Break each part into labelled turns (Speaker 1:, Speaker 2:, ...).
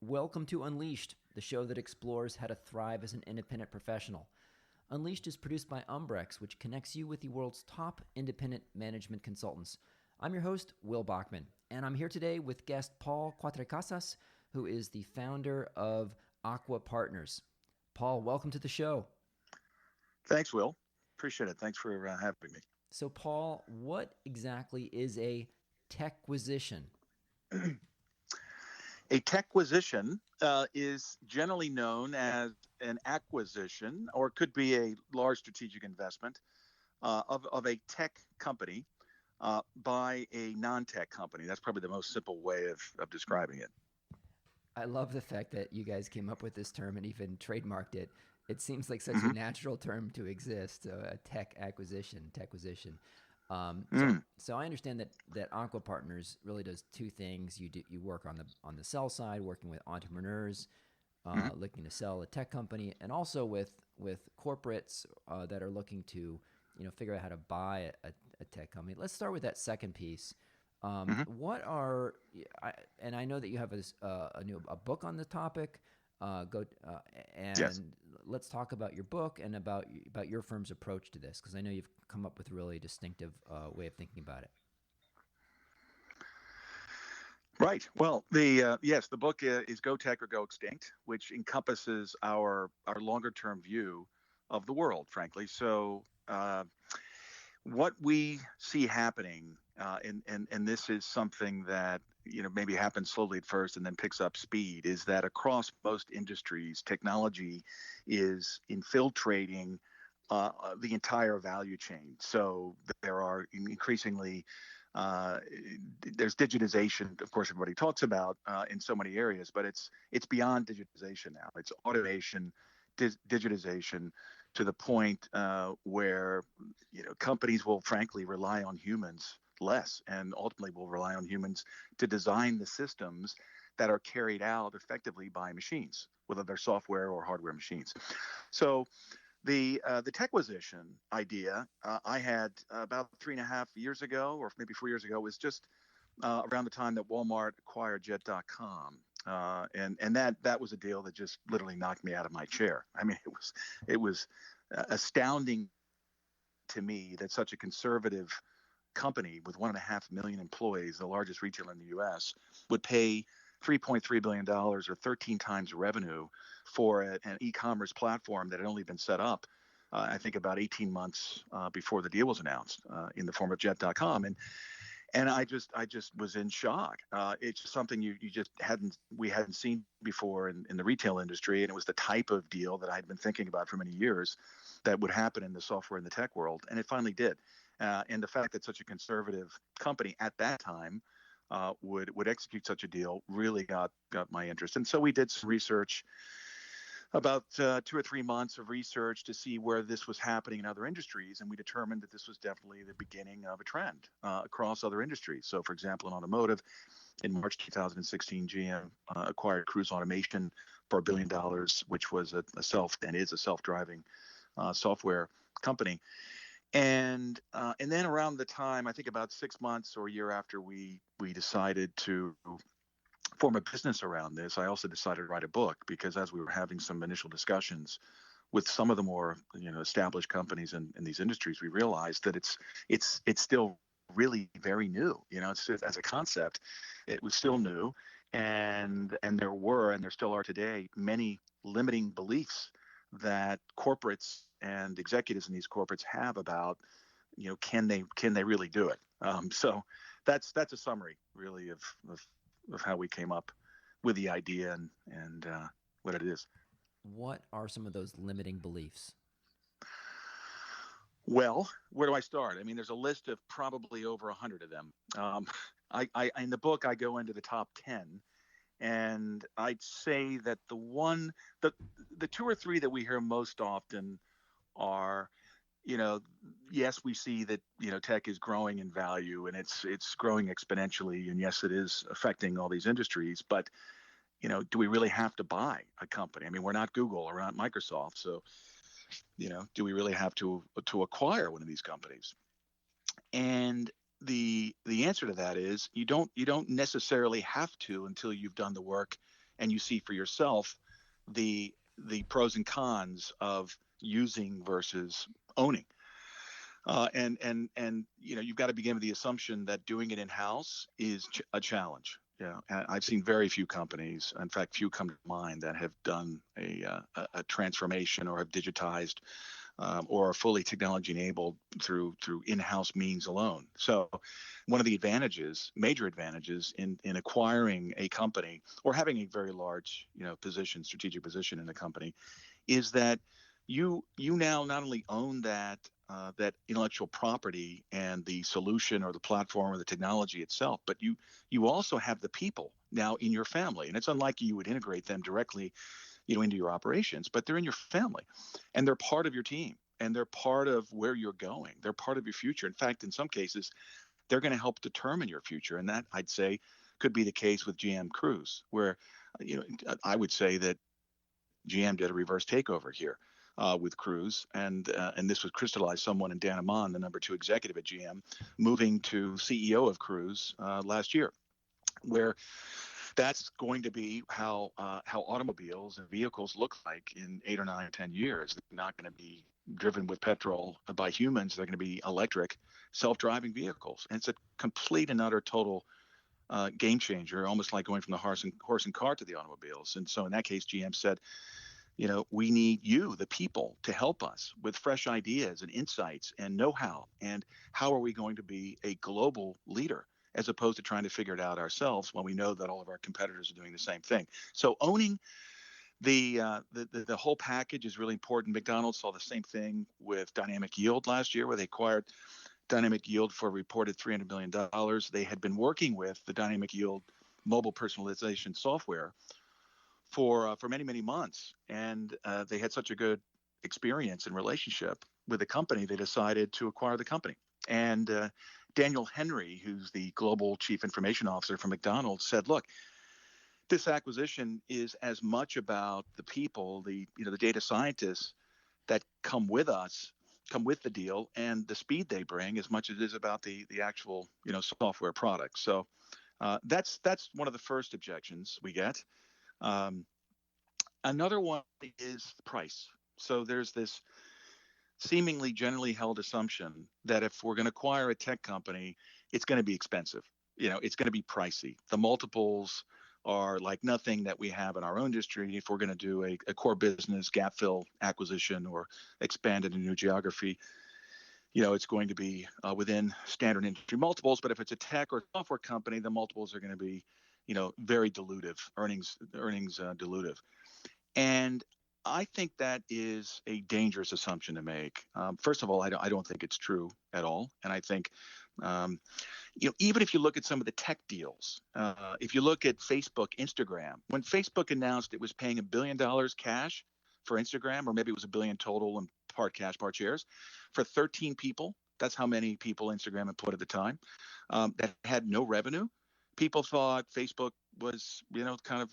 Speaker 1: Welcome to Unleashed, the show that explores how to thrive as an independent professional. Unleashed is produced by Umbrex, which connects you with the world's top independent management consultants. I'm your host, Will Bachman, and I'm here today with guest Paul Cuatrecasas, who is the founder of Aquaa Partners. Paul, welcome to the show.
Speaker 2: Thanks, Will. Appreciate it. Thanks for having me.
Speaker 1: So, Paul, what exactly is a techquisition?
Speaker 2: A techquisition is generally known as an acquisition, or it could be a large strategic investment of a tech company by a non-tech company. That's probably the most simple way of describing it.
Speaker 1: I love the fact that you guys came up with this term and even trademarked it. It seems like such a
Speaker 2: Mm-hmm.
Speaker 1: natural term to exist, a tech acquisition, techquisition. Um, so,
Speaker 2: Mm.
Speaker 1: so I understand that Aqua Partners really does two things. You work on the sell side, working with entrepreneurs
Speaker 2: Mm-hmm.
Speaker 1: looking to sell a tech company, and also with corporates that are looking to figure out how to buy a tech company. Let's start with that second piece.
Speaker 2: Mm-hmm.
Speaker 1: What are and I know that you have a book on the topic. Go
Speaker 2: Yes.
Speaker 1: and let's talk about your book and about your firm's approach to this, because I know you've come up with a really distinctive way of thinking about it.
Speaker 2: Right. Well, the book is Go Tech or Go Extinct, which encompasses our longer term view of the world, frankly. So what we see happening, and this is something that maybe happens slowly at first and then picks up speed, is that across most industries, technology is infiltrating the entire value chain. So there are increasingly uh, there's digitization, of course, everybody talks about in so many areas, but it's beyond digitization now. It's automation, digitization, to the point where companies will frankly rely on humans less, and ultimately will rely on humans to design the systems that are carried out effectively by machines, whether they're software or hardware machines. So the techquisition idea I had about 3.5 years ago, or maybe 4 years ago, was just around the time that Walmart acquired Jet.com. And that was a deal that just literally knocked me out of my chair. I mean, it was astounding to me that such a conservative company with 1.5 million employees, the largest retailer in the U.S., would pay $3.3 billion, or 13 times revenue, for an e-commerce platform that had only been set up, I think, about 18 months before the deal was announced, in the form of Jet.com. And I just was in shock. It's just something you just we hadn't seen before in the retail industry, and it was the type of deal that I had been thinking about for many years that would happen in the software and the tech world, and it finally did. And the fact that such a conservative company at that time would execute such a deal really got my interest. And so we did some research, about 2 or 3 months of research, to see where this was happening in other industries, and we determined that this was definitely the beginning of a trend across other industries. So, for example, in automotive, in March 2016, GM acquired Cruise Automation for $1 billion, which was is a self-driving software company. And then around the time, I think about 6 months or a year after we decided to form a business around this, I also decided to write a book, because as we were having some initial discussions with some of the more established companies in these industries, we realized that it's still really very new. It's just, as a concept, it was still new, and there still are today many limiting beliefs that corporates and executives in these corporates have about can they really do it. So that's a summary, really, of how we came up with the idea and what it is.
Speaker 1: What are some of those limiting beliefs?
Speaker 2: Well, where do I start? I mean, there's a list of probably over 100 of them. I in the book, I go into the top 10, and I'd say that the two or three that we hear most often are, yes, we see that tech is growing in value, and it's growing exponentially, and yes, it is affecting all these industries. But do we really have to buy a company? I mean, we're not Google or we're not Microsoft, so do we really have to acquire one of these companies? And the answer to that is you don't necessarily have to, until you've done the work and you see for yourself the pros and cons of using versus owning. And you've got to begin with the assumption that doing it in house is a challenge. I've seen very few companies, in fact, few come to mind that have done a transformation or have digitized or are fully technology enabled through in-house means alone. So one of the advantages, major advantages in acquiring a company or having a very large, strategic position in a company, is that you now not only own that intellectual property and the solution or the platform or the technology itself, but you also have the people now in your family. And it's unlikely you would integrate them directly, into your operations, but they're in your family and they're part of your team and they're part of where you're going. They're part of your future. In fact, in some cases, they're going to help determine your future. And that, I'd say, could be the case with GM Cruise, where, I would say that GM did a reverse takeover here with Cruise, and this was crystallized someone in Dan Amon, the number 2 executive at GM, moving to CEO of Cruise last year, where that's going to be how automobiles and vehicles look like in 8 or 9 or 10 years. They're not going to be driven with petrol by humans. They're going to be electric, self-driving vehicles, and it's a complete and utter total game changer, almost like going from the horse and cart to the automobiles. And so in that case, GM said, we need you, the people, to help us with fresh ideas and insights and know-how. And how are we going to be a global leader as opposed to trying to figure it out ourselves when we know that all of our competitors are doing the same thing? So owning the whole package is really important. McDonald's saw the same thing with Dynamic Yield last year, where they acquired Dynamic Yield for a reported $300 million. They had been working with the Dynamic Yield mobile personalization software for many, many months. And they had such a good experience and relationship with the company, they decided to acquire the company. And Daniel Henry, who's the global chief information officer for McDonald's, said, look, this acquisition is as much about the people, the data scientists that come with the deal and the speed they bring, as much as it is about the actual, software product. So that's one of the first objections we get. Another one is price. So there's this seemingly generally held assumption that if we're going to acquire a tech company, it's going to be expensive. It's going to be pricey. The multiples are like nothing that we have in our own industry. If we're going to do a core business gap fill acquisition or expand into a new geography, it's going to be within standard industry multiples. But if it's a tech or software company, the multiples are going to be, very dilutive, earnings dilutive. And I think that is a dangerous assumption to make. First of all, I don't think it's true at all. And I think, even if you look at some of the tech deals, if you look at Facebook, Instagram, when Facebook announced it was paying $1 billion cash for Instagram, or maybe it was $1 billion total in part cash, part shares, for 13 people, that's how many people Instagram employed at the time, that had no revenue. People thought Facebook was, kind of,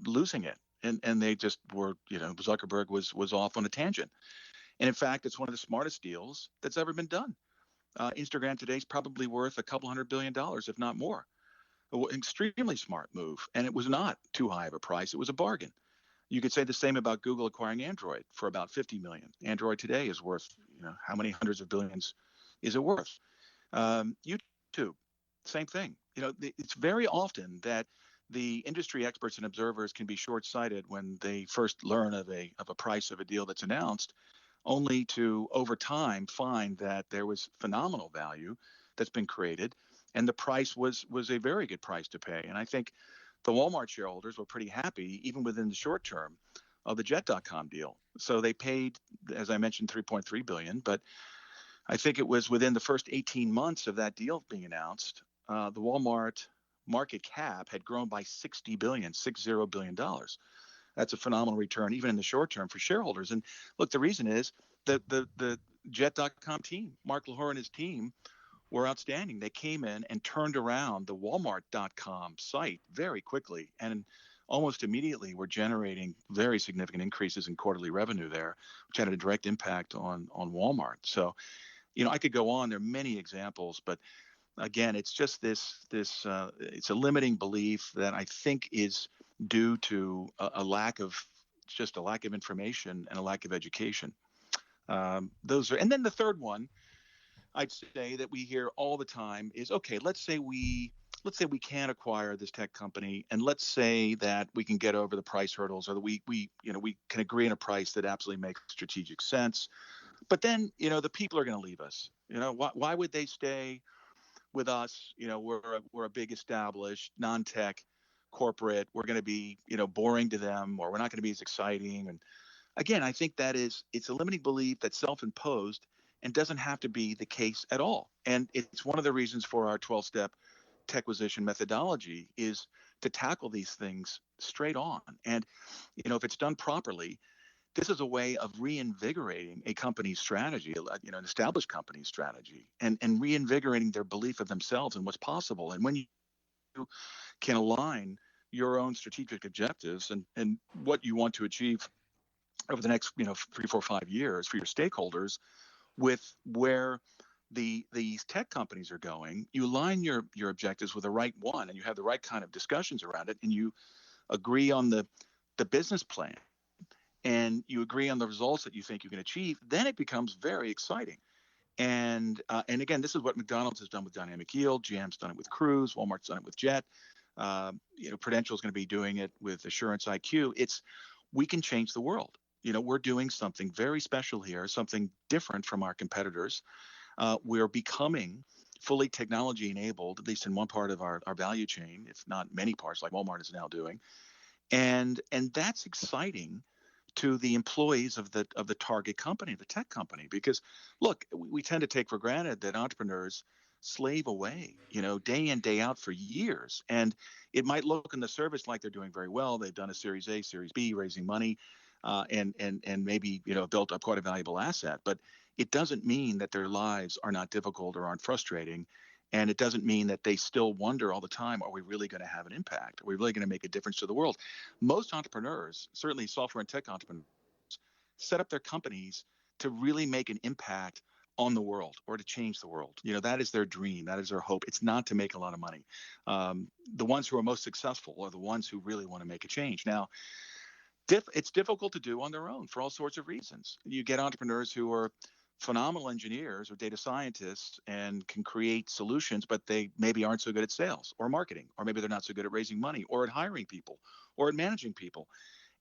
Speaker 2: losing it. And they just were, Zuckerberg was off on a tangent. And in fact, it's one of the smartest deals that's ever been done. Instagram today is probably worth a couple $100 billion, if not more. Extremely smart move. And it was not too high of a price. It was a bargain. You could say the same about Google acquiring Android for about 50 million. Android today is worth, how many hundreds of billions is it worth? YouTube, same thing. It's very often that the industry experts and observers can be short-sighted when they first learn of a price of a deal that's announced, only to over time find that there was phenomenal value that's been created, and the price was a very good price to pay. And I think the Walmart shareholders were pretty happy, even within the short term, of the Jet.com deal. So they paid, as I mentioned, $3.3 billion, but I think it was within the first 18 months of that deal being announced, the Walmart market cap had grown by $60 billion. That's a phenomenal return, even in the short term, for shareholders. And look, the reason is that the Jet.com team, Mark LaHore and his team, were outstanding. They came in and turned around the Walmart.com site very quickly, and almost immediately were generating very significant increases in quarterly revenue there, which had a direct impact on Walmart. So, I could go on. There are many examples, but again, it's just this it's a limiting belief that I think is due to a lack of information and a lack of education. Those are, and then the third one I'd say that we hear all the time is, okay, let's say we can acquire this tech company, and let's say that we can get over the price hurdles, or that we can agree on a price that absolutely makes strategic sense. But then the people are going to leave us. Why would they stay with us? We're a big established non-tech corporate. We're going to be boring to them, or we're not going to be as exciting. And again, I think it's a limiting belief that's self-imposed and doesn't have to be the case at all. And it's one of the reasons for our 12-step techquisition methodology is to tackle these things straight on. And if it's done properly, this is a way of reinvigorating a company's strategy, an established company's strategy, and reinvigorating their belief of themselves and what's possible. And when you can align your own strategic objectives and what you want to achieve over the next 3, 4, 5 years for your stakeholders with where these tech companies are going, you align your objectives with the right one, and you have the right kind of discussions around it, and you agree on the business plan, and you agree on the results that you think you can achieve, then it becomes very exciting. And again, this is what McDonald's has done with dynamic yield. GM's done it with Cruise. Walmart's done it with Jet. Prudential is going to be doing it with Assurance IQ. We can change the world. We're doing something very special here, something different from our competitors. We're becoming fully technology enabled, at least in one part of our value chain, if not many parts, like Walmart is now doing. And that's exciting to the employees of the target company, the tech company, because look, we tend to take for granted that entrepreneurs slave away, day in, day out for years. And it might look in the service like they're doing very well. They've done a Series A, Series B, raising money, and maybe built up quite a valuable asset. But it doesn't mean that their lives are not difficult or aren't frustrating. And it doesn't mean that they still wonder all the time, are we really going to have an impact? Are we really going to make a difference to the world? Most entrepreneurs, certainly software and tech entrepreneurs, set up their companies to really make an impact on the world or to change the world. That is their dream. That is their hope. It's not to make a lot of money. The ones who are most successful are the ones who really want to make a change. Now, it's difficult to do on their own for all sorts of reasons. You get entrepreneurs who are phenomenal engineers or data scientists and can create solutions, but they maybe aren't so good at sales or marketing, or maybe they're not so good at raising money or at hiring people or at managing people.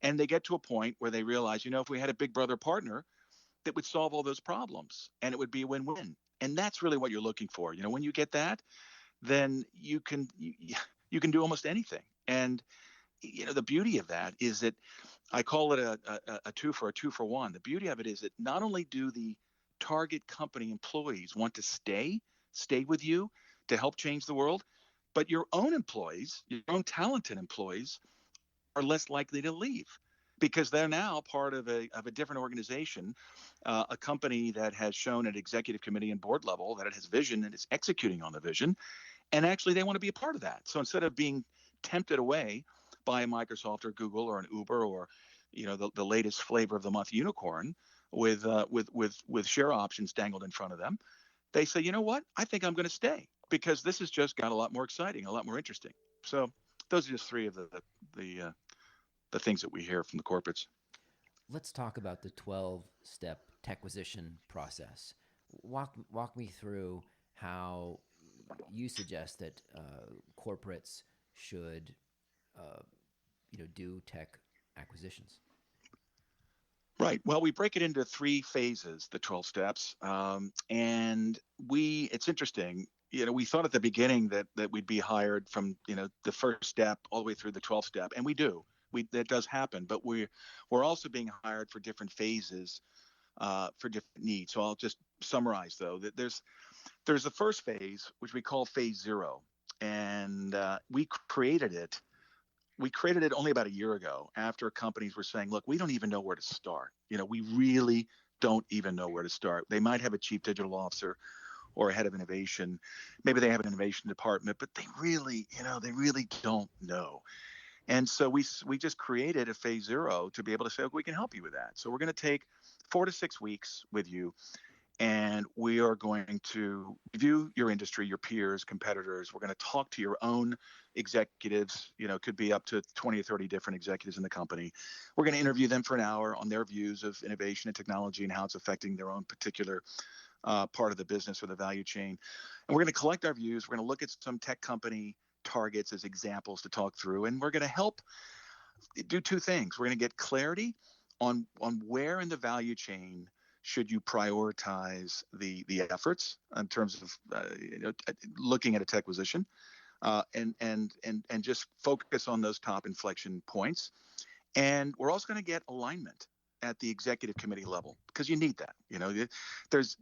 Speaker 2: And they get to a point where they realize, if we had a big brother partner that would solve all those problems, and it would be a win-win. And that's really what you're looking for. When you get that, then you can do almost anything. And the beauty of that is that I call it a two for one. The beauty of it is that not only do the target company employees want to stay with you to help change the world, but your own employees, your own talented employees, are less likely to leave because they're now part of a different organization, a company that has shown at executive committee and board level that it has vision and is executing on the vision, and actually they want to be a part of that. So instead of being tempted away by a Microsoft or Google or an Uber or the latest flavor of the month unicorn with share options dangled in front of them, they say, you know what, I think I'm going to stay because this has just got a lot more exciting, a lot more interesting. So those are just three of the things that we hear from the corporates.
Speaker 1: Let's talk about the 12-step techquisition process. Walk me through how you suggest that corporates should do tech acquisitions.
Speaker 2: Right. Well, we break it into 3 phases, the 12 steps. And it's interesting. We thought at the beginning that we'd be hired from, the first step all the way through the 12th step. And we do. That does happen. But we're also being hired for different phases, for different needs. So I'll just summarize, though, that there's the first phase, which we call phase 0. And we created it only about a year ago after companies were saying, look, we don't even know where to start. We really don't even know where to start. They might have a chief digital officer or a head of innovation. Maybe they have an innovation department, but they really don't know. And so we just created a phase 0 to be able to say, okay, we can help you with that. So we're going to take 4 to 6 weeks with you. And we are going to review your industry, your peers, competitors. We're going to talk to your own executives. It could be up to 20 or 30 different executives in the company. We're going to interview them for an hour on their views of innovation and technology and how it's affecting their own particular part of the business or the value chain. And we're going to collect our views. We're going to look at some tech company targets as examples to talk through. And we're going to help do two things. We're going to get clarity on where in the value chain should you prioritize the efforts in terms of looking at a tech acquisition, and just focus on those top inflection points. And we're also going to get alignment at the executive committee level, because you need that.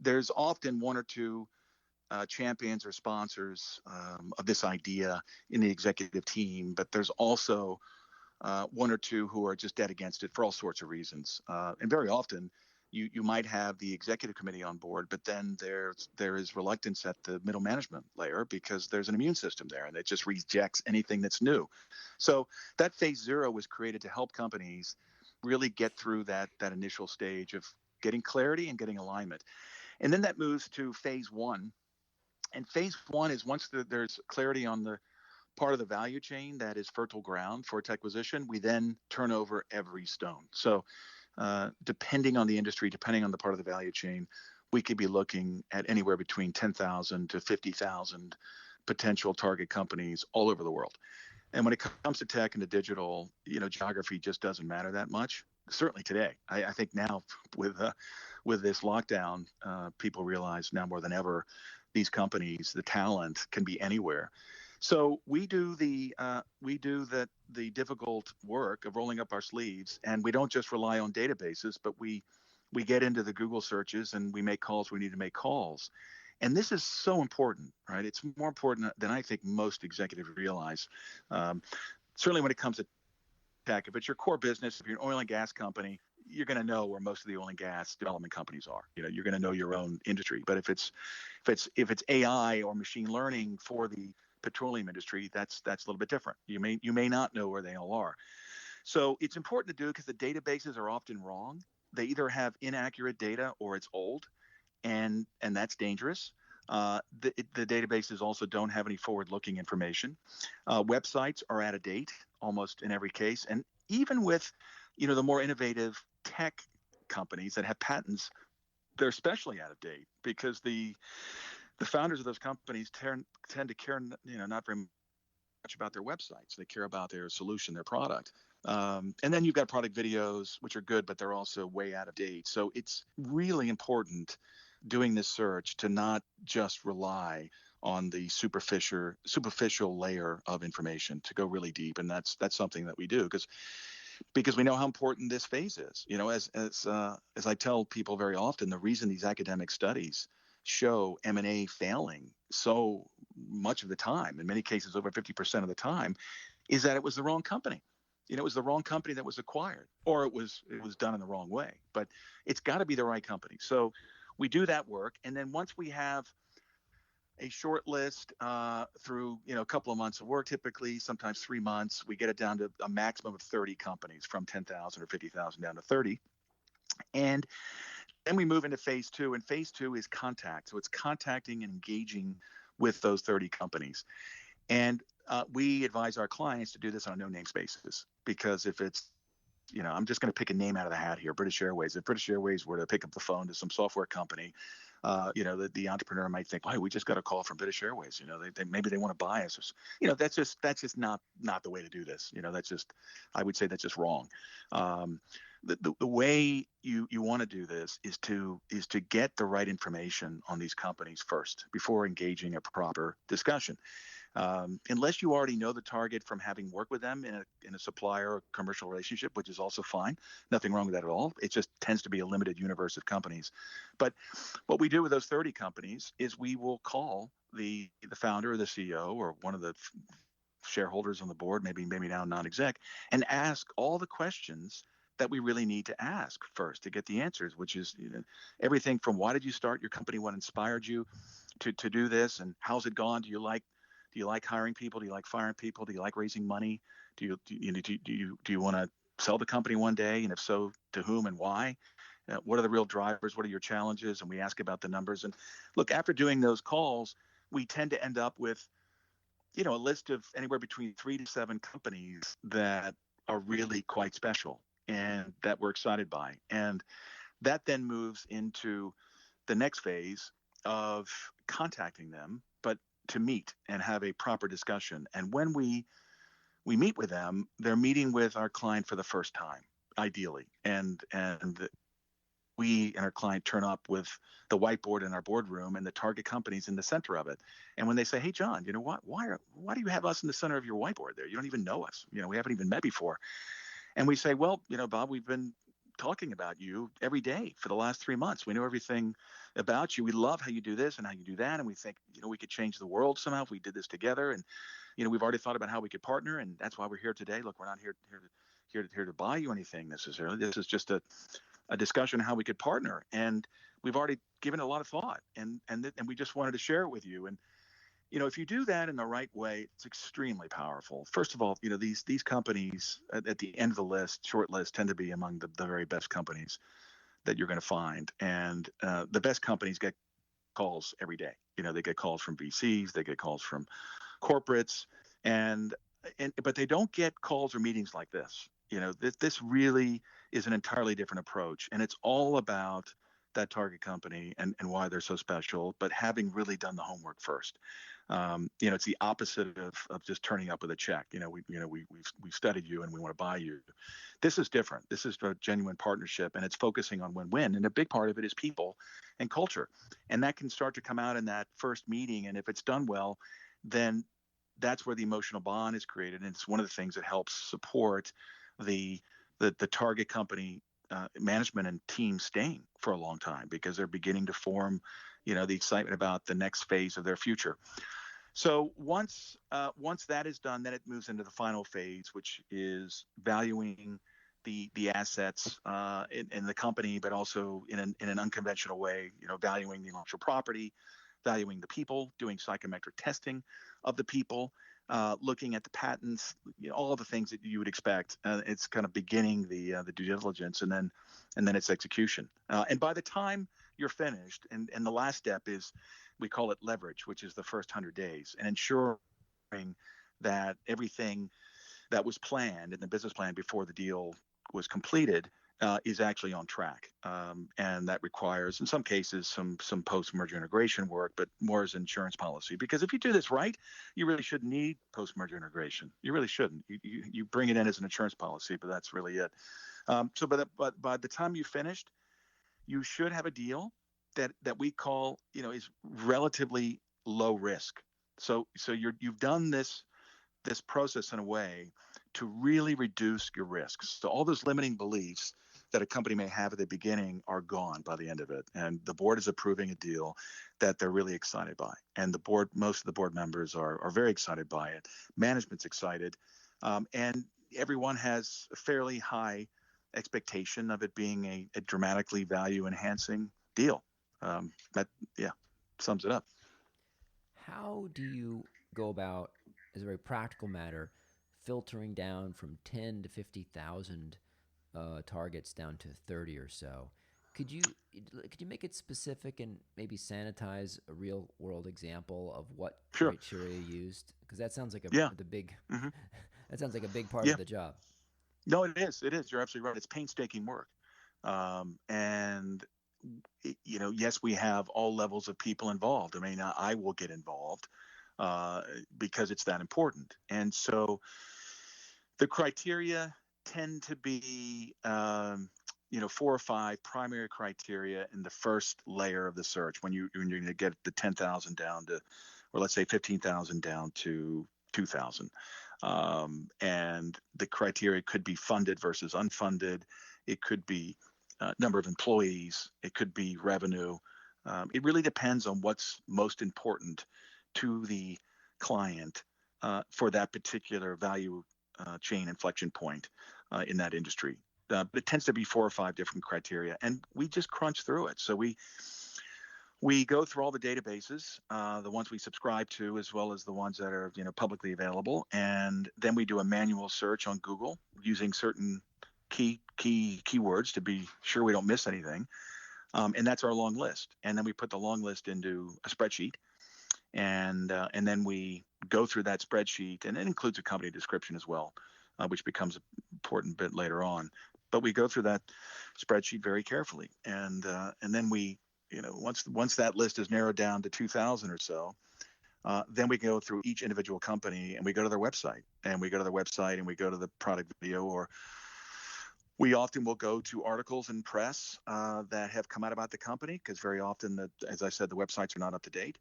Speaker 2: There's often one or two champions or sponsors of this idea in the executive team, but there's also one or two who are just dead against it for all sorts of reasons. And very often you might have the executive committee on board, but then there is reluctance at the middle management layer because there's an immune system there and it just rejects anything that's new. So that phase zero was created to help companies really get through that initial stage of getting clarity and getting alignment. And then that moves to phase one. And phase one is once there's clarity on the part of the value chain that is fertile ground for tech acquisition, we then turn over every stone. So depending on the industry, depending on the part of the value chain, we could be looking at anywhere between 10,000 to 50,000 potential target companies all over the world. And when it comes to tech and to digital, geography just doesn't matter that much. Certainly today, I think now with this lockdown, people realize now more than ever, these companies, the talent can be anywhere. So we do the difficult work of rolling up our sleeves, and we don't just rely on databases, but we get into the Google searches and we make calls. We need to make calls. And this is so important, right? It's more important than I think most executives realize. Certainly when it comes to tech, if it's your core business, if you're an oil and gas company, you're going to know where most of the oil and gas development companies are. You're going to know your own industry. But if it's AI or machine learning for the petroleum industry, that's a little bit different. You may not know where they all are. So it's important to do because the databases are often wrong. They either have inaccurate data or it's old. And that's dangerous. The databases also don't have any forward-looking information. Websites are out of date almost in every case, and even with the more innovative tech companies that have patents, they're especially out of date because the founders of those companies tend to care not very much about their websites. They care about their solution, their product. And then you've got product videos, which are good, but they're also way out of date. So it's really important doing this search to not just rely on the superficial layer of information, to go really deep. And that's something that we do because we know how important this phase is. As I tell people very often, the reason these academic studies show M&A failing so much of the time, in many cases over 50% of the time, is that it was the wrong company. It was the wrong company that was acquired, or it was done in the wrong way. But it's got to be the right company. So we do that work, and then once we have a short list through a couple of months of work, typically sometimes 3 months, we get it down to a maximum of 30 companies, from 10,000 or 50,000 down to 30. And then we move into phase two, and phase two is contact. So it's contacting and engaging with those 30 companies. And we advise our clients to do this on a no-name basis, because if it's I'm just going to pick a name out of the hat here, British Airways. If British Airways were to pick up the phone to some software company, the entrepreneur might think, "Hey, we just got a call from British Airways. Maybe they want to buy us." That's just not the way to do this. I would say that's just wrong. The way you want to do this is to get the right information on these companies first before engaging a proper discussion. Unless you already know the target from having worked with them in a supplier or commercial relationship, which is also fine. Nothing wrong with that at all. It just tends to be a limited universe of companies. But what we do with those 30 companies is we will call the founder or the CEO or one of the shareholders on the board, maybe now non-exec, and ask all the questions that we really need to ask first to get the answers, which is everything from why did you start your company, what inspired you to do this, and how's it gone? Do you like hiring people? Do you like firing people? Do you like raising money? Do you want to sell the company one day? And if so, to whom and why? What are the real drivers? What are your challenges? And we ask about the numbers. And look, after doing those calls, we tend to end up with, a list of anywhere between 3 to 7 companies that are really quite special and that we're excited by. And that then moves into the next phase of contacting them, but to meet and have a proper discussion. And when we meet with them, they're meeting with our client for the first time, ideally. And we and our client turn up with the whiteboard in our boardroom and the target companies in the center of it. And when they say, "Hey, John, you know what? Why do you have us in the center of your whiteboard there? You don't even know us. We haven't even met before." And we say, "Well, Bob, we've been talking about you every day for the last 3 months. We know everything about you. We love how you do this and how you do that. And we think, we could change the world somehow if we did this together. And, we've already thought about how we could partner. And that's why we're here today. Look, we're not here to buy you anything necessarily. This is just a discussion on how we could partner. And we've already given it a lot of thought. And we just wanted to share it with you. And, if you do that in the right way, it's extremely powerful. First of all, these companies at the end of the list, short list, tend to be among the very best companies that you're going to find. And the best companies get calls every day. They get calls from VCs, they get calls from corporates, but they don't get calls or meetings like this. This really is an entirely different approach, and it's all about that target company and why they're so special, but having really done the homework first. It's the opposite of just turning up with a check. We've studied you and we want to buy you. This is different. This is a genuine partnership, and it's focusing on win-win. And a big part of it is people and culture, and that can start to come out in that first meeting. And if it's done well, then that's where the emotional bond is created, and it's one of the things that helps support the target company management and team staying for a long time, because they're beginning to form, the excitement about the next phase of their future. So once that is done, then it moves into the final phase, which is valuing the assets in the company, but also in an unconventional way. Valuing the intellectual property, valuing the people, doing psychometric testing of the people, looking at the patents, all of the things that you would expect. It's kind of beginning the due diligence, and then it's execution. And by the time you're finished, and the last step is, we call it leverage, which is the first 100 days, and ensuring that everything that was planned in the business plan before the deal was completed is actually on track. And that requires, in some cases, some post-merger integration work, but more as insurance policy. Because if you do this right, you really shouldn't need post-merger integration. You really shouldn't. You bring it in as an insurance policy, but that's really it. But by the time you finished, you should have a deal that we call, is relatively low risk. So you've done this process in a way to really reduce your risks. So all those limiting beliefs that a company may have at the beginning are gone by the end of it. And the board is approving a deal that they're really excited by. And most of the board members are very excited by it. Management's excited. And everyone has a fairly high expectation of it being a dramatically value enhancing deal. That sums it up.
Speaker 1: How do you go about, as a very practical matter, filtering down from 10 to 50,000 targets down to 30 or so? Could you make it specific and maybe sanitize a real world example of what
Speaker 2: Sure.
Speaker 1: criteria you used? Because that sounds like
Speaker 2: Mm-hmm.
Speaker 1: that sounds like a big part of the job.
Speaker 2: No, it is. It is. You're absolutely right. It's painstaking work. And yes, we have all levels of people involved. I mean, I will get involved because it's that important. And so the criteria tend to be, 4 or 5 primary criteria in the first layer of the search when you're going to get the 10,000 down to, or let's say 15,000 down to 2,000. And the criteria could be funded versus unfunded. It could be number of employees. It could be revenue. It really depends on what's most important to the client for that particular value chain inflection point in that industry. But it tends to be 4 or 5 different criteria, and we just crunch through it. So we go through all the databases, the ones we subscribe to, as well as the ones that are publicly available, and then we do a manual search on Google using certain keywords to be sure we don't miss anything. And that's our long list. And then we put the long list into a spreadsheet, and then we go through that spreadsheet, and it includes a company description as well, which becomes an important bit later on. But we go through that spreadsheet very carefully, and then we, once that list is narrowed down to 2,000 or so, then we go through each individual company, and we go to their website, and we go to the product video, or we often will go to articles in press that have come out about the company, because very often, as I said, the websites are not up to date.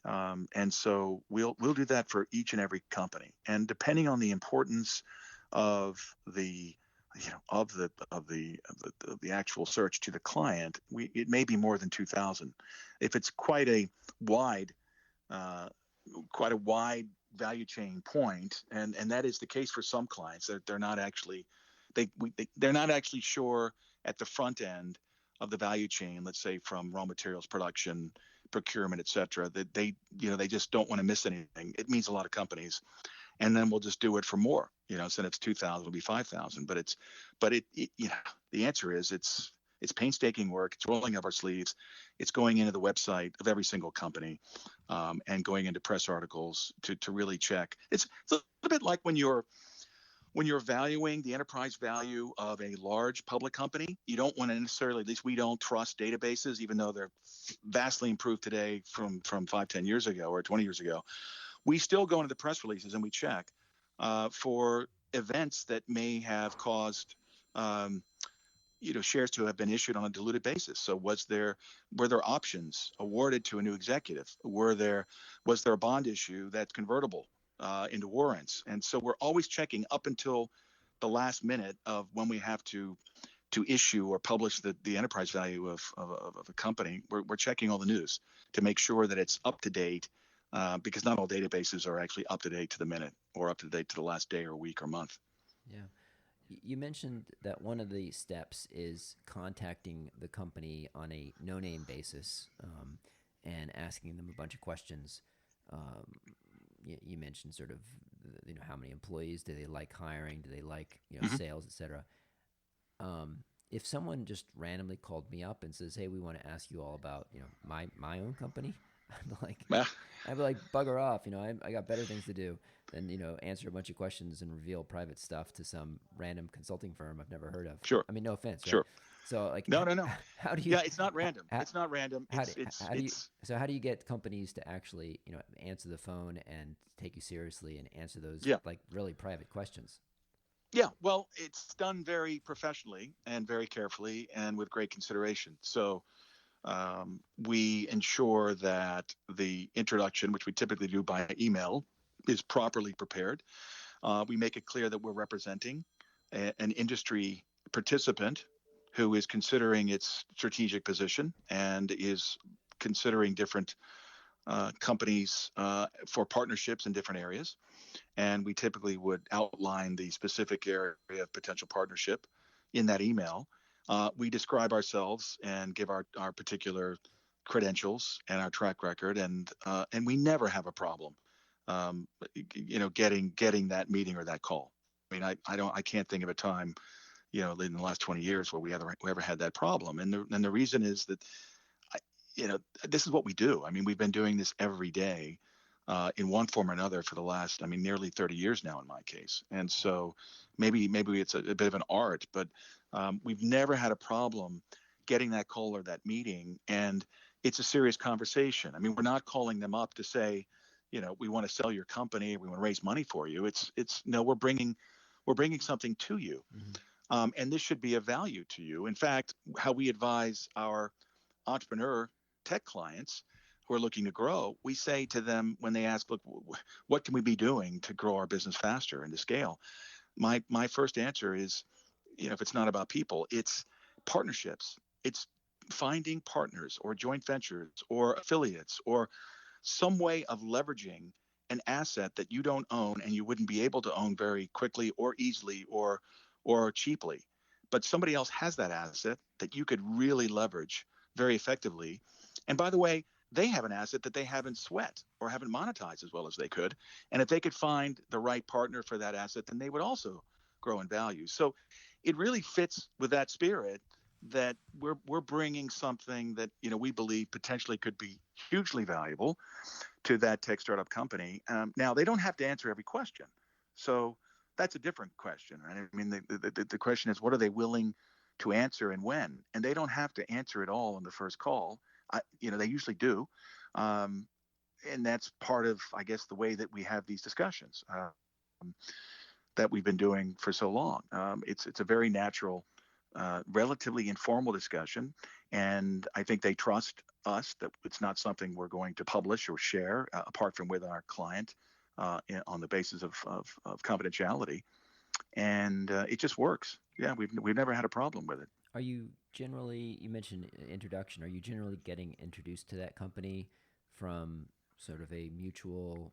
Speaker 2: And so we'll do that for each and every company. And depending on the importance of the actual search to the client, it may be more than 2,000. If it's quite a wide value chain point, and that is the case for some clients, that they're not actually sure at the front end of the value chain, let's say from raw materials production, procurement, et cetera, that they just don't want to miss anything. It means a lot of companies. And then we'll just do it for more, so it's 2,000, it'll be 5,000. But the answer is it's painstaking work. It's rolling up our sleeves. It's going into the website of every single company, and going into press articles to really check. It's a little bit like when you're valuing the enterprise value of a large public company. You don't want to necessarily, at least we don't, trust databases, even though they're vastly improved today from 5-10 years ago or 20 years ago. We still go into the press releases and we check for events that may have caused shares to have been issued on a diluted basis. So were there options awarded to a new executive? Was there a bond issue that's convertible into warrants? And so we're always checking up until the last minute of when we have to issue or publish the enterprise value of a company. We're checking all the news to make sure that it's up to date, because not all databases are actually up to date to the minute or up to date to the last day or week or month.
Speaker 1: Yeah. You mentioned that one of the steps is contacting the company on a no-name basis, and asking them a bunch of questions. You mentioned sort of, how many employees do they like hiring? Do they like, sales, et cetera? If someone just randomly called me up and says, "Hey, we want to ask you all about, my own company," I'd be like, bugger off. I got better things to do than, answer a bunch of questions and reveal private stuff to some random consulting firm I've never heard of.
Speaker 2: Sure.
Speaker 1: I mean, no offense. Right?
Speaker 2: Sure.
Speaker 1: So like,
Speaker 2: no.
Speaker 1: How do you?
Speaker 2: Yeah, it's not random. It's not random.
Speaker 1: So how do you get companies to actually, answer the phone and take you seriously and answer those like really private questions?
Speaker 2: Yeah, well, it's done very professionally and very carefully and with great consideration. So we ensure that the introduction, which we typically do by email, is properly prepared. We make it clear that we're representing an industry participant who is considering its strategic position and is considering different companies for partnerships in different areas. And we typically would outline the specific area of potential partnership in that email. We describe ourselves and give our particular credentials and our track record, and we never have a problem, getting that meeting or that call. I mean, I can't think of a time, in the last 20 years where we ever had that problem. And the reason is that, this is what we do. I mean, we've been doing this every day, in one form or another for the last, nearly 30 years now in my case. And so maybe it's a bit of an art, but we've never had a problem getting that call or that meeting. And it's a serious conversation. I mean, we're not calling them up to say, we want to sell your company, we want to raise money for you. It's no, we're bringing something to you. Mm-hmm. And this should be of value to you. In fact, how we advise our entrepreneur tech clients who are looking to grow, we say to them when they ask, look, what can we be doing to grow our business faster and to scale? My first answer is, if it's not about people, it's partnerships. It's finding partners or joint ventures or affiliates or some way of leveraging an asset that you don't own and you wouldn't be able to own very quickly or easily or cheaply. But somebody else has that asset that you could really leverage very effectively. And by the way, they have an asset that they haven't sweat or haven't monetized as well as they could. And if they could find the right partner for that asset, then they would also grow in value. So it really fits with that spirit that we're bringing something that we believe potentially could be hugely valuable to that tech startup company. Now they don't have to answer every question, so that's a different question, right? I mean, the question is, what are they willing to answer and when? And they don't have to answer it all in the first call. They usually do, and that's part of, I guess, the way that we have these discussions that we've been doing for so long. It's a very natural, relatively informal discussion, and I think they trust us that it's not something we're going to publish or share apart from with our client on the basis of confidentiality, and it just works. Yeah, we've never had a problem with it.
Speaker 1: Are you generally, you mentioned introduction, are you generally getting introduced to that company from sort of a mutual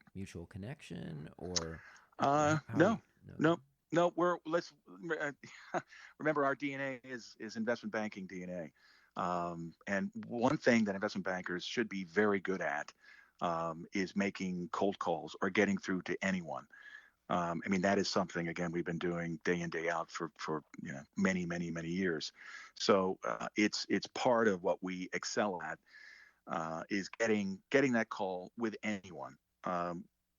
Speaker 1: connection, or how are you?
Speaker 2: No,
Speaker 1: No.
Speaker 2: no, no. Let's remember our DNA is investment banking DNA, and one thing that investment bankers should be very good at is making cold calls or getting through to anyone. I mean, that is something, again, we've been doing day in, day out for many, many, many years. So it's part of what we excel at, is getting that call with anyone.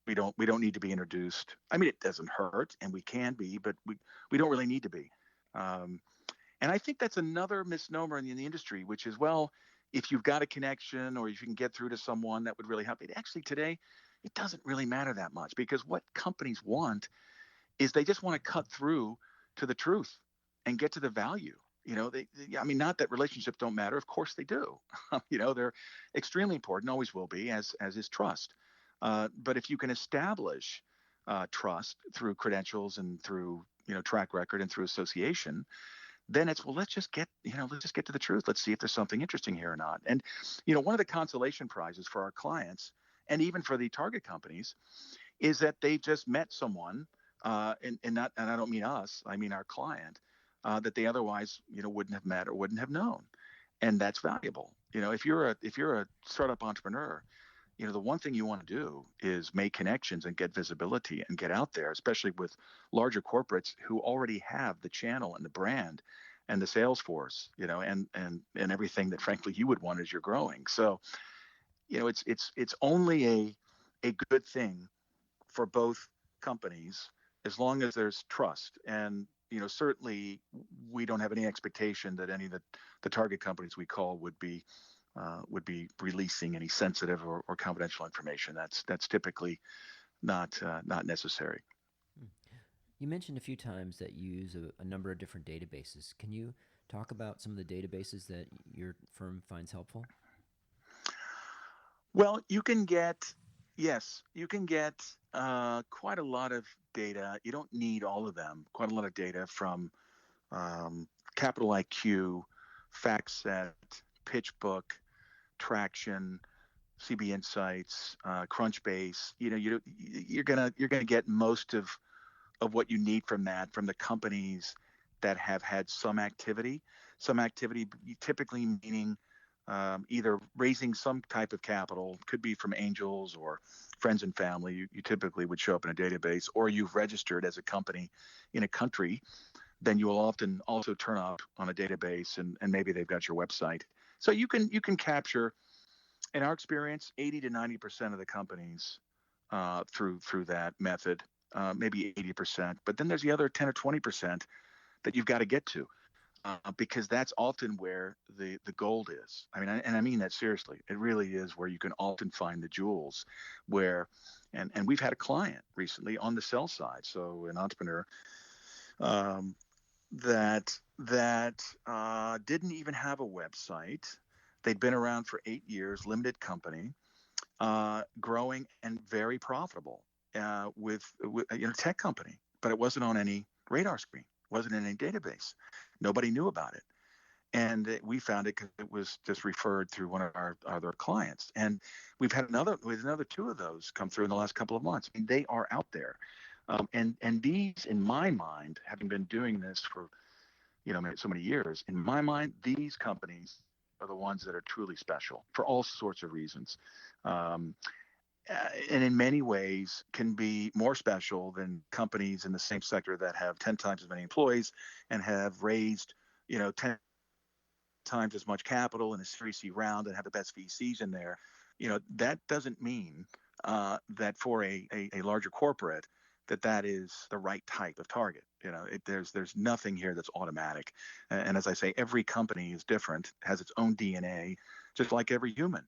Speaker 2: We don't need to be introduced. I mean, it doesn't hurt, and we can be, but we don't really need to be. Um, and I think that's another misnomer in the industry, which is, well, if you've got a connection or if you can get through to someone that would really help. It actually today, it doesn't really matter that much, because what companies want is they just want to cut through to the truth and get to the value. I mean, not that relationships don't matter. Of course they do. They're extremely important, always will be, as is trust. But if you can establish trust through credentials and through track record and through association, then it's, well, let's just get to the truth. Let's see if there's something interesting here or not. And one of the consolation prizes for our clients and even for the target companies is that they've just met someone, and I don't mean us, I mean our client, that they otherwise wouldn't have met or wouldn't have known, and that's valuable. If you're a startup entrepreneur, the one thing you want to do is make connections and get visibility and get out there, especially with larger corporates who already have the channel and the brand and the sales force, and everything that frankly you would want as you're growing. So, it's only a good thing for both companies as long as there's trust. And certainly we don't have any expectation that any of the target companies we call would be releasing any sensitive or confidential information. That's typically not necessary.
Speaker 1: You mentioned a few times that you use a number of different databases. Can you talk about some of the databases that your firm finds helpful?
Speaker 2: Well, you can get quite a lot of data. You don't need all of them. Quite a lot of data from Capital IQ, FactSet, PitchBook, Traction, CB Insights, Crunchbase. You're gonna get most of what you need from the companies that have had some activity. Some activity, typically meaning either raising some type of capital, could be from angels or friends and family. You typically would show up in a database, or you've registered as a company in a country. Then you will often also turn up on a database, and maybe they've got your website. So you can capture, in our experience, 80 to 90% of the companies through that method, maybe 80%. But then there's the other 10 or 20% that you've got to get to. Because that's often where the gold is. I mean, and I mean that seriously. It really is where you can often find the jewels. And we've had a client recently on the sell side, so an entrepreneur that didn't even have a website. They'd been around for 8 years, limited company, growing and very profitable with tech company, but it wasn't on any radar screen. Wasn't in any database. Nobody knew about it. And we found it because it was just referred through one of our other clients. And we've had another 2 of those come through in the last couple of months. I mean, they are out there. And these, in my mind, having been doing this for so many years, in my mind, these companies are the ones that are truly special for all sorts of reasons. and in many ways can be more special than companies in the same sector that have 10 times as many employees and have raised, 10 times as much capital in a Series C round and have the best VCs in there. That doesn't mean that for a larger corporate that is the right type of target. There's nothing here that's automatic. And as I say, every company is different, has its own DNA, just like every human.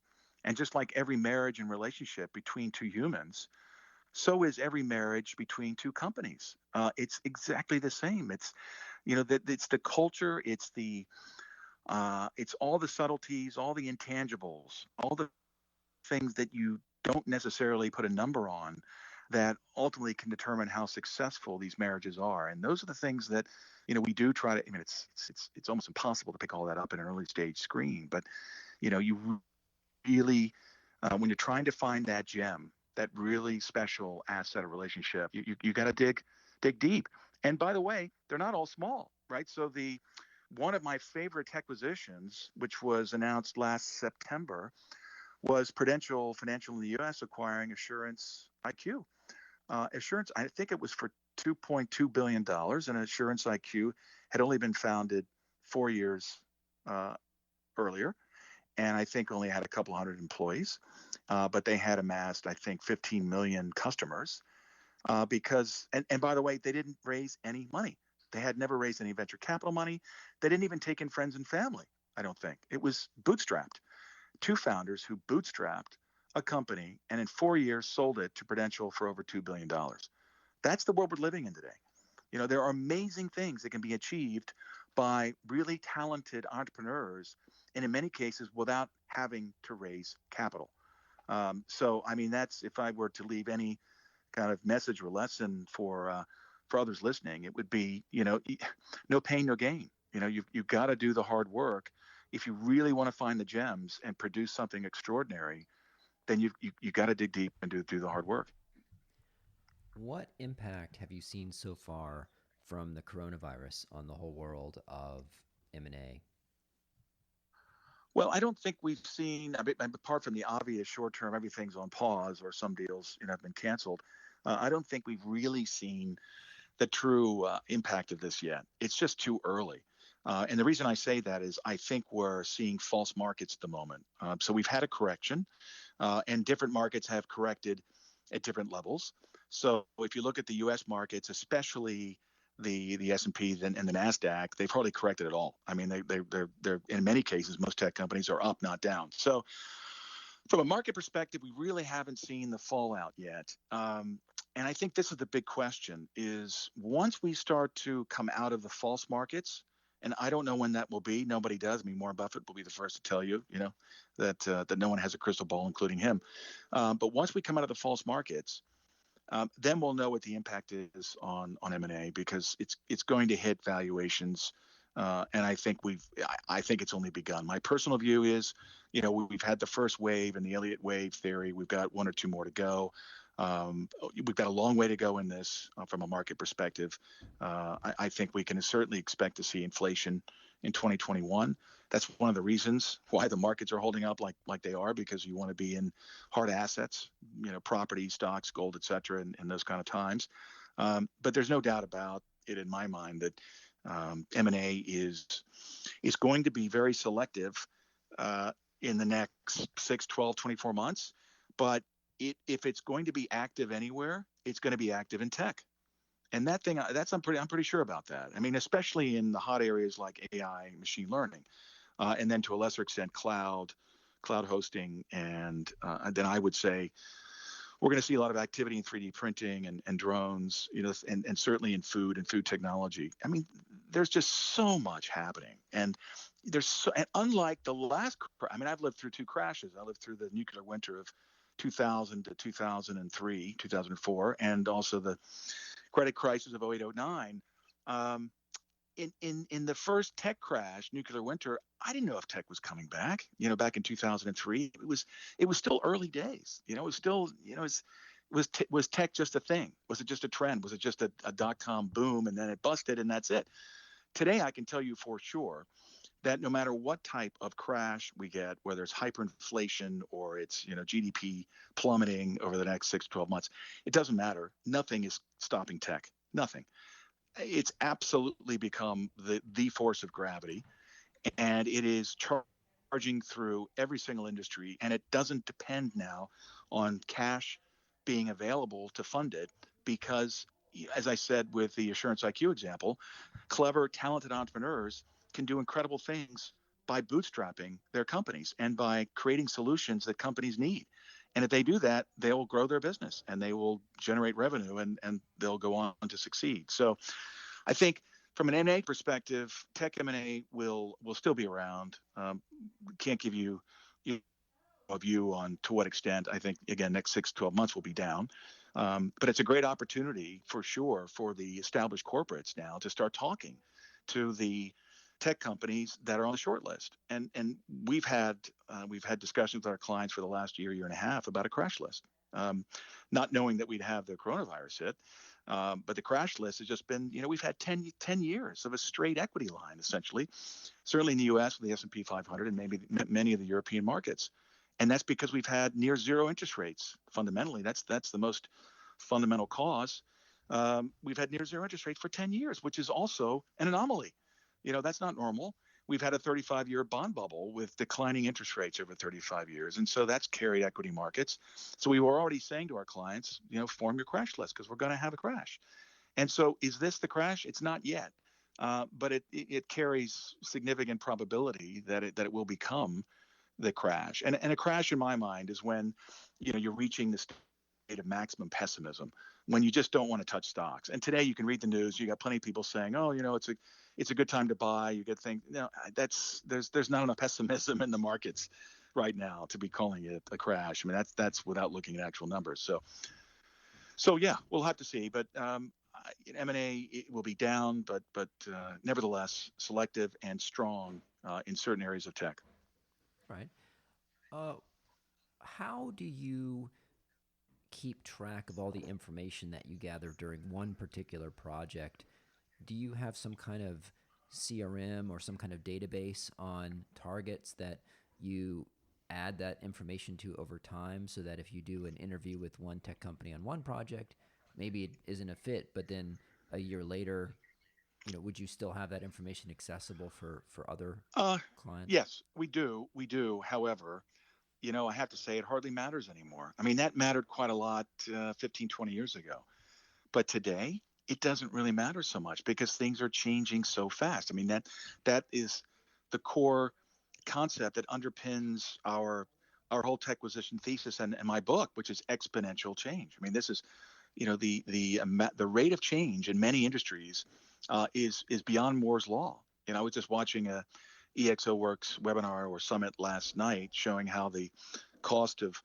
Speaker 2: And just like every marriage and relationship between two humans, so is every marriage between two companies. It's exactly the same. That it's the culture, it's all the subtleties, all the intangibles, all the things that you don't necessarily put a number on that ultimately can determine how successful these marriages are. And those are the things that, we do try to. I mean, it's almost impossible to pick all that up in an early stage screen, but you really, when you're trying to find that gem, that really special asset of relationship, you got to dig deep. And by the way, they're not all small, right? So the one of my favorite acquisitions, which was announced last September, was Prudential Financial in the U.S. acquiring Assurance IQ. Assurance, I think it was for $2.2 billion, and Assurance IQ had only been founded 4 years earlier, and I think only had a couple hundred employees, but they had amassed, I think, 15 million customers and by the way, they didn't raise any money. They had never raised any venture capital money. They didn't even take in friends and family, I don't think. It was bootstrapped. Two founders who bootstrapped a company and in 4 years sold it to Prudential for over $2 billion. That's the world we're living in today. There are amazing things that can be achieved by really talented entrepreneurs, and in many cases without having to raise capital. So, I mean, that's if I were to leave any kind of message or lesson for others listening, it would be, no pain, no gain. You've got to do the hard work. If you really want to find the gems and produce something extraordinary, then you got to dig deep and do the hard work.
Speaker 1: What impact have you seen so far from the coronavirus on the whole world of M&A?
Speaker 2: Well, I don't think we've seen, apart from the obvious short term, everything's on pause or some deals have been canceled. I don't think we've really seen the true impact of this yet. It's just too early. And the reason I say that is I think we're seeing false markets at the moment. So we've had a correction, and different markets have corrected at different levels. So if you look at the U.S. markets, especially the S&P and the Nasdaq, they've hardly corrected at all. I mean, they're in many cases, most tech companies are up, not down. So from a market perspective, we really haven't seen the fallout yet. And I think this is the big question: is once we start to come out of the false markets, and I don't know when that will be. Nobody does. I mean, Warren Buffett will be the first to tell you, that no one has a crystal ball, including him. But once we come out of the false markets, then we'll know what the impact is on M&A, because it's going to hit valuations, and I think it's only begun. My personal view is, we've had the first wave and the Elliott wave theory. We've got one or two more to go. We've got a long way to go in this from a market perspective. I think we can certainly expect to see inflation in 2021. That's one of the reasons why the markets are holding up like they are, because you want to be in hard assets, property, stocks, gold, et cetera, in those kind of times. But there's no doubt about it in my mind that M&A is going to be very selective in the next 6, 12, 24 months. But if it's going to be active anywhere, it's going to be active in tech. And I'm pretty sure about that. I mean, especially in the hot areas like AI, machine learning, and then to a lesser extent, cloud hosting. And then I would say we're going to see a lot of activity in 3D printing and drones, and certainly in food and food technology. I mean, there's just so much happening. And and unlike the last, I've lived through two crashes. I lived through the nuclear winter of 2000 to 2003, 2004, and also the credit crisis of 08, 09. In the first tech crash, nuclear winter, I didn't know if tech was coming back. Back in 2003, it was still early days. It was still, was tech just a thing? Was it just a trend? Was it just a dot-com boom and then it busted and that's it? Today, I can tell you for sure that no matter what type of crash we get, whether it's hyperinflation or it's GDP plummeting over the next 6 to 12 months, it doesn't matter. Nothing is stopping tech. Nothing. It's absolutely become the force of gravity, and it is charging through every single industry, and it doesn't depend now on cash being available to fund it because, as I said with the Assurance IQ example, clever, talented entrepreneurs can do incredible things by bootstrapping their companies and by creating solutions that companies need. And if they do that, they will grow their business and they will generate revenue, and they'll go on to succeed. So I think from an M&A perspective, tech M&A will still be around. Can't give you a view on to what extent. I think, again, next 6 to 12 months will be down. But it's a great opportunity for sure for the established corporates now to start talking to the tech companies that are on the short list. And we've had discussions with our clients for the last year and a half about a crash list, not knowing that we'd have the coronavirus hit. But the crash list has just been, we've had 10 years of a straight equity line, essentially, certainly in the U.S. with the S&P 500 and maybe many of the European markets. And that's because we've had near zero interest rates. Fundamentally, that's the most fundamental cause. We've had near zero interest rates for 10 years, which is also an anomaly. That's not normal. We've had a 35-year bond bubble with declining interest rates over 35 years. And so that's carried equity markets. So we were already saying to our clients, form your crash list because we're going to have a crash. And so is this the crash? It's not yet. But it carries significant probability that it will become the crash. And a crash, in my mind, is when you're reaching the state of maximum pessimism, when you just don't want to touch stocks. And today you can read the news. You got plenty of people saying, "Oh, it's a good time to buy." You get things. There's not enough pessimism in the markets right now to be calling it a crash. I mean, that's without looking at actual numbers. So yeah, we'll have to see. But M&A it will be down, but nevertheless selective and strong in certain areas of tech.
Speaker 1: Right. How do you keep track of all the information that you gather during one particular project? Do you have some kind of CRM or some kind of database on targets that you add that information to over time so that if you do an interview with one tech company on one project, maybe it isn't a fit, but then a year later, would you still have that information accessible for other clients?
Speaker 2: Yes, we do. We do. However, I have to say it hardly matters anymore. I mean, that mattered quite a lot 15, 20 years ago. But today, it doesn't really matter so much because things are changing so fast. I mean, that is the core concept that underpins our whole tech acquisition thesis and my book, which is exponential change. I mean, this is, the rate of change in many industries is beyond Moore's law. I was just watching a EXO Works webinar or summit last night showing how the cost of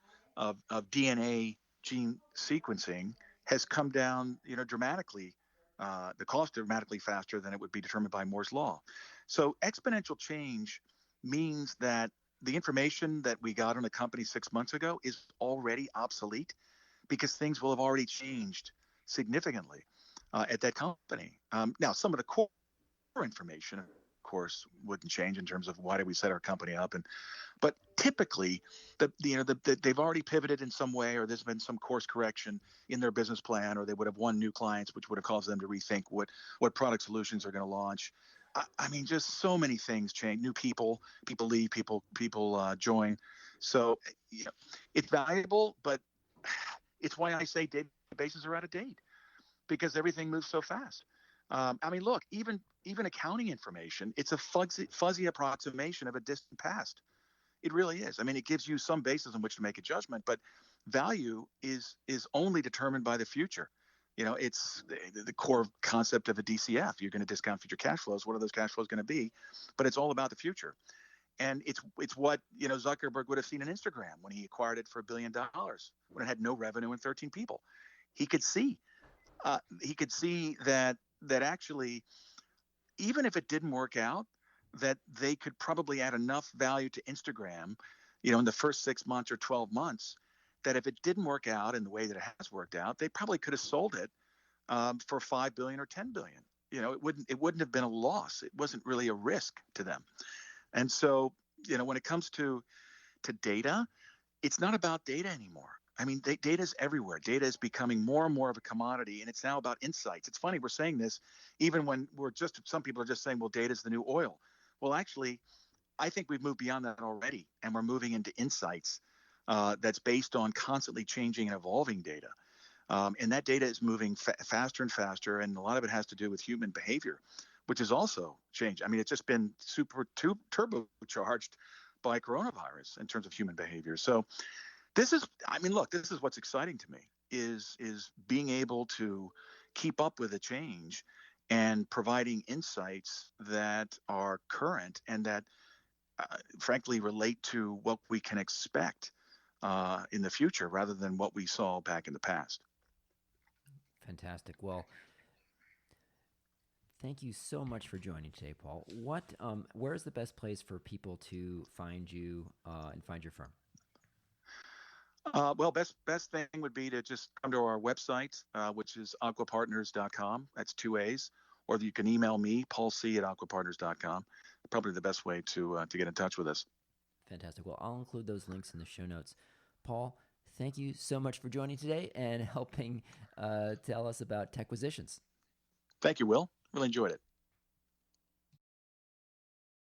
Speaker 2: DNA gene sequencing has come down, dramatically. The cost dramatically faster than it would be determined by Moore's law. So exponential change means that the information that we got on a company 6 months ago is already obsolete because things will have already changed significantly at that company. Now, some of the core information, of course, wouldn't change in terms of why did we set our company up, but typically, they've already pivoted in some way, or there's been some course correction in their business plan, or they would have won new clients, which would have caused them to rethink what product solutions are going to launch. I mean, just so many things change. New people leave, people join. So it's valuable, but it's why I say databases are out of date because everything moves so fast. I mean, look, even accounting information, it's a fuzzy approximation of a distant past. It really is. I mean, it gives you some basis on which to make a judgment, but value is only determined by the future. It's the core concept of a DCF. You're going to discount future cash flows. What are those cash flows going to be? But it's all about the future. And it's what, Zuckerberg would have seen in Instagram when he acquired it for $1 billion, when it had no revenue and 13 people. He could see that actually, even if it didn't work out, that they could probably add enough value to Instagram, in the first 6 months or 12 months, that if it didn't work out in the way that it has worked out, they probably could have sold it for $5 billion or $10 billion. It wouldn't have been a loss. It wasn't really a risk to them. And so, when it comes to data, it's not about data anymore. I mean, data is everywhere. Data is becoming more and more of a commodity, and it's now about insights. It's funny we're saying this, even when some people are just saying, well, data is the new oil. Well, actually, I think we've moved beyond that already, and we're moving into insights that's based on constantly changing and evolving data. And that data is moving faster and faster, and a lot of it has to do with human behavior, which has also changed. I mean, it's just been super turbocharged by coronavirus in terms of human behavior. So this is what's exciting to me is being able to keep up with the change and providing insights that are current and that frankly relate to what we can expect in the future rather than what we saw back in the past.
Speaker 1: Fantastic. Well, thank you so much for joining today, Paul. Where is the best place for people to find you and find your firm?
Speaker 2: Well, best thing would be to just come to our website, which is aquapartners.com. That's 2 A's. Or you can email me, paulc@aquapartners.com. Probably the best way to get in touch with us.
Speaker 1: Fantastic. Well, I'll include those links in the show notes. Paul, thank you so much for joining today and helping tell us about Techquisitions.
Speaker 2: Thank you, Will. Really enjoyed it.